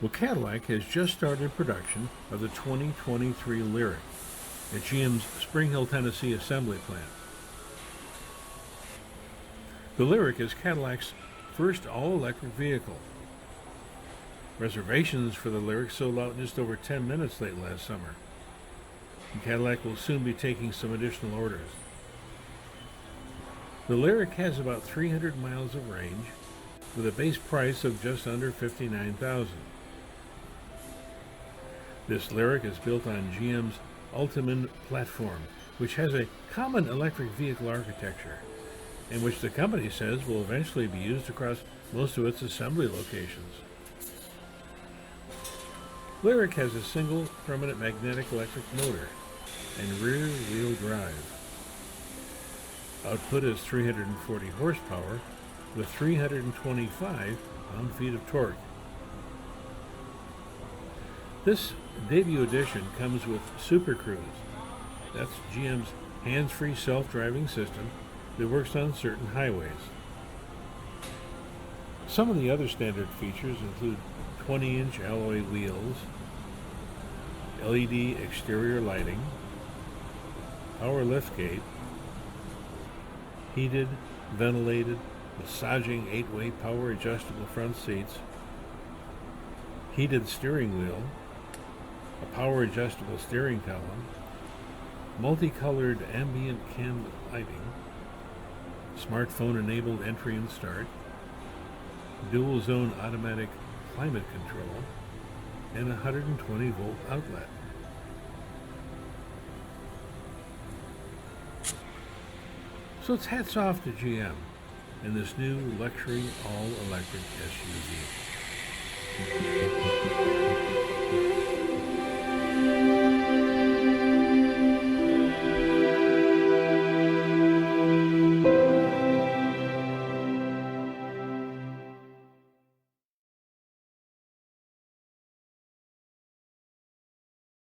Well, Cadillac has just started production of the 2023 Lyriq at GM's Spring Hill, Tennessee assembly plant. The Lyriq is Cadillac's first all-electric vehicle. Reservations for the Lyriq sold out in just over 10 minutes late last summer. And Cadillac will soon be taking some additional orders. The Lyriq has about 300 miles of range with a base price of just under $59,000. This Lyriq is built on GM's Ultium platform, which has a common electric vehicle architecture, and which the company says will eventually be used across most of its assembly locations. Lyriq has a single permanent magnetic electric motor and rear-wheel drive. Output is 340 horsepower with 325 pound-feet of torque. This debut edition comes with Super Cruise. That's GM's hands-free self-driving system that works on certain highways. Some of the other standard features include 20-inch alloy wheels, LED exterior lighting, power liftgate, heated, ventilated, massaging 8-way power adjustable front seats, heated steering wheel, a power adjustable steering column, multicolored ambient candle lighting, smartphone enabled entry and start, dual zone automatic climate control, and a 120 volt outlet. So it's hats off to GM and this new luxury all-electric SUV.